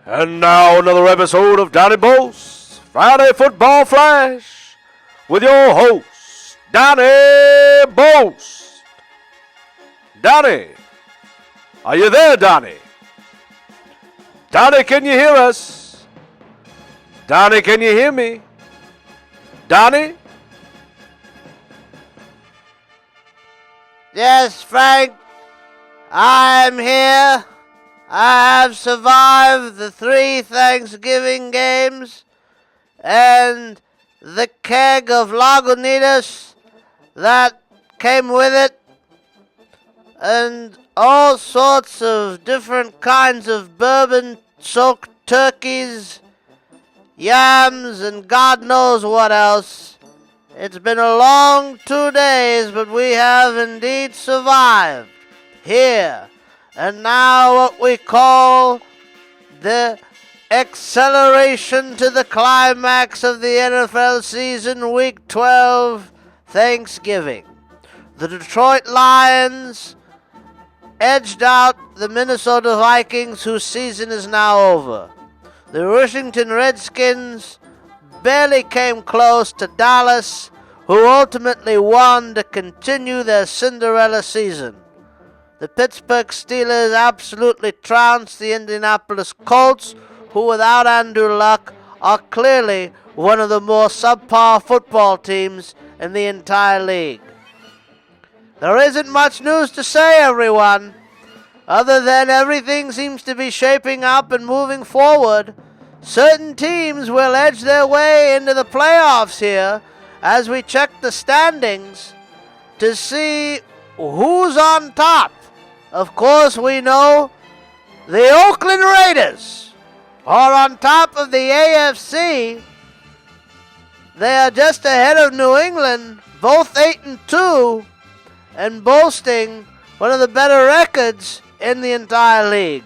And now another episode of Donny Boast, Friday Football Flash, with your host, Donny Boast. Donny, are you there, Donny? Donny, can you hear us? Donny, can you hear me? Donny? Yes, Frank, I'm here. I have survived the 3 Thanksgiving games and the keg of Lagunitas that came with it, and all sorts of different kinds of bourbon-soaked turkeys, yams, and God knows what else. It's been a long 2 days, but we have indeed survived here. And now what we call the acceleration to the climax of the NFL season, Week 12, Thanksgiving. The Detroit Lions edged out the Minnesota Vikings, whose season is now over. The Washington Redskins barely came close to Dallas, who ultimately won to continue their Cinderella season. The Pittsburgh Steelers absolutely trounced the Indianapolis Colts, who without Andrew Luck are clearly one of the more subpar football teams in the entire league. There isn't much news to say, everyone, other than everything seems to be shaping up and moving forward. Certain teams will edge their way into the playoffs here as we check the standings to see who's on top. Of course, we know the Oakland Raiders are on top of the AFC. They are just ahead of New England, both 8-2, and boasting one of the better records in the entire league.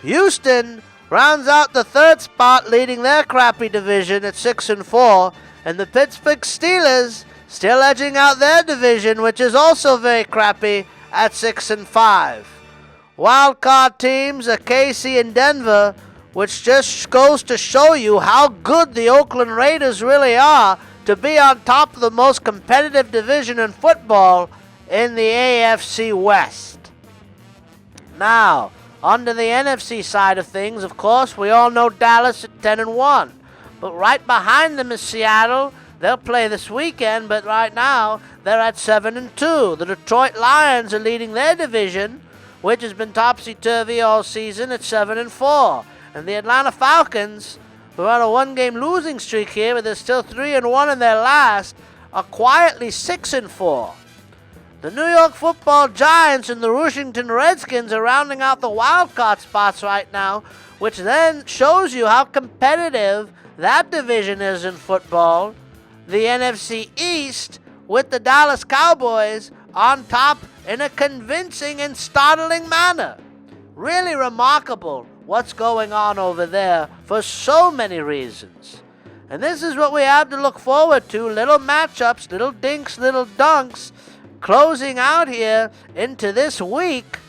Houston rounds out the 3rd spot, leading their crappy division at 6-4, and the Pittsburgh Steelers still edging out their division, which is also very crappy, at 6-5. Wildcard teams are KC and Denver, which just goes to show you how good the Oakland Raiders really are to be on top of the most competitive division in football in the AFC West. Now, onto the NFC side of things, of course, we all know Dallas at 10-1. But right behind them is Seattle. They'll play this weekend, but right now they're at 7-2. The Detroit Lions are leading their division, which has been topsy-turvy all season, at 7-4. And the Atlanta Falcons, who are on a 1-game losing streak here, but they're still 3-1 in their last, are quietly 6-4. The New York Football Giants and the Washington Redskins are rounding out the wild card spots right now, which then shows you how competitive that division is in football. The NFC East, with the Dallas Cowboys on top in a convincing and startling manner. Really remarkable what's going on over there for so many reasons. And this is what we have to look forward to. Little matchups, little dinks, little dunks, closing out here into this week.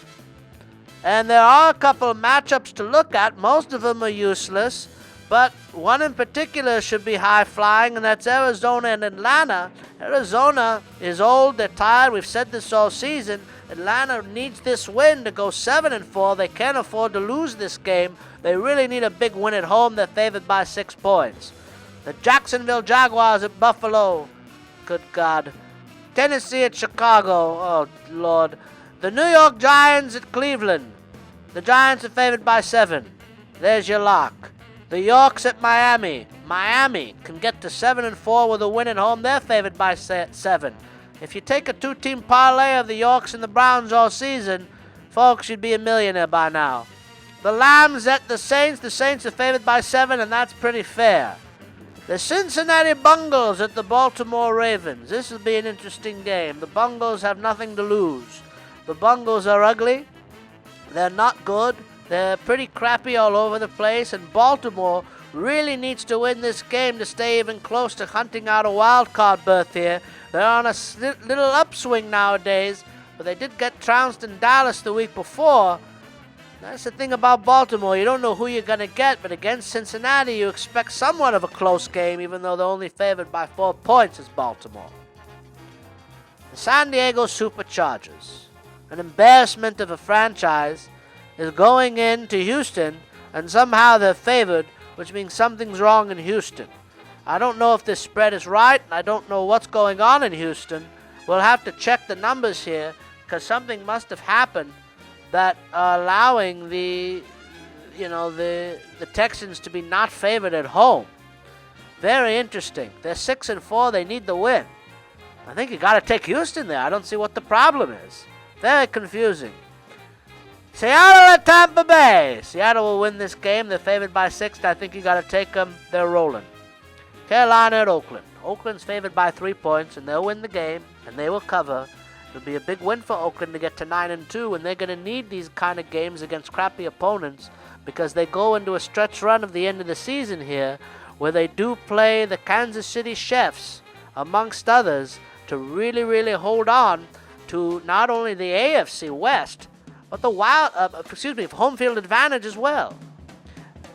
And there are a couple of matchups to look at. Most of them are useless, but one in particular should be high-flying, and that's Arizona and Atlanta. Arizona is old, they're tired, we've said this all season. Atlanta needs this win to go 7-4. They can't afford to lose this game. They really need a big win at home. They're favored by 6 points. The Jacksonville Jaguars at Buffalo. Good God. Tennessee at Chicago. Oh, Lord. The New York Giants at Cleveland. The Giants are favored by 7. There's your lock. The Yorks at Miami. Miami can get to 7-4 with a win at home. They're favored by 7. If you take a 2-team parlay of the Yorks and the Browns all season, folks, you'd be a millionaire by now. The Lambs at the Saints. The Saints are favored by 7, and that's pretty fair. The Cincinnati Bengals at the Baltimore Ravens. This will be an interesting game. The Bengals have nothing to lose. The Bengals are ugly. They're not good. They're pretty crappy all over the place, and Baltimore really needs to win this game to stay even close to hunting out a wild card berth here. They're on a little upswing nowadays, but they did get trounced in Dallas the week before. That's the thing about Baltimore. You don't know who you're going to get, but against Cincinnati, you expect somewhat of a close game, even though they're only favored by 4 points as Baltimore. The San Diego Superchargers, an embarrassment of a franchise, is going into Houston, and somehow they're favored, which means something's wrong in Houston. I don't know if this spread is right, and I don't know what's going on in Houston. We'll have to check the numbers here, because something must have happened that allowing the Texans to be not favored at home. Very interesting. They're 6-4. They need the win. I think you got to take Houston there. I don't see what the problem is. Very confusing. Seattle at Tampa Bay. Seattle will win this game. They're favored by 6. I think you got to take them. They're rolling. Carolina at Oakland. Oakland's favored by 3 points, and they'll win the game, and they will cover. It'll be a big win for Oakland to get to 9-2, and they're going to need these kind of games against crappy opponents because they go into a stretch run of the end of the season here where they do play the Kansas City Chiefs, amongst others, to really, really hold on to not only the AFC West, but the home field advantage as well.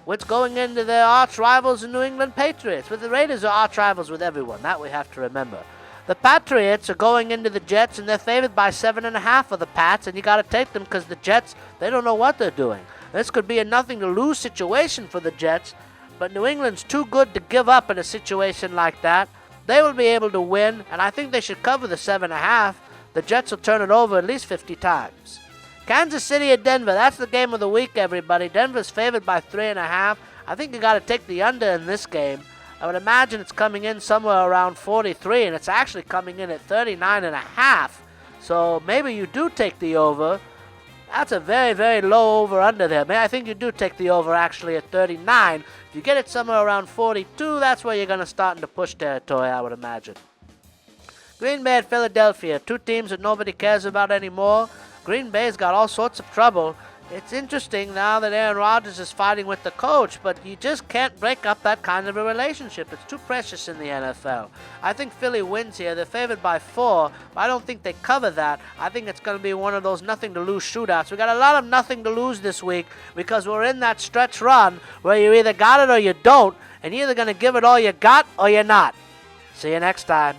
What's going into their arch rivals, the New England Patriots. But the Raiders are arch rivals with everyone. That we have to remember. The Patriots are going into the Jets, and they're favored by 7.5 of the Pats, and you got to take them because the Jets, they don't know what they're doing. This could be a nothing-to-lose situation for the Jets, but New England's too good to give up in a situation like that. They will be able to win, and I think they should cover the 7.5. The Jets will turn it over at least 50 times. Kansas City at Denver. That's the game of the week, everybody. Denver's favored by 3.5. I think you got to take the under in this game. I would imagine it's coming in somewhere around 43, and it's actually coming in at 39.5. So maybe you do take the over. That's a very, very low over-under there. I think you do take the over actually at 39. If you get it somewhere around 42, that's where you're going to start into push territory, I would imagine. Green Bay at Philadelphia. 2 teams that nobody cares about anymore. Green Bay's got all sorts of trouble. It's interesting now that Aaron Rodgers is fighting with the coach, but you just can't break up that kind of a relationship. It's too precious in the NFL. I think Philly wins here. They're favored by 4, but I don't think they cover that. I think it's going to be one of those nothing-to-lose shootouts. We got a lot of nothing to lose this week because we're in that stretch run where you either got it or you don't, and you're either going to give it all you got or you're not. See you next time.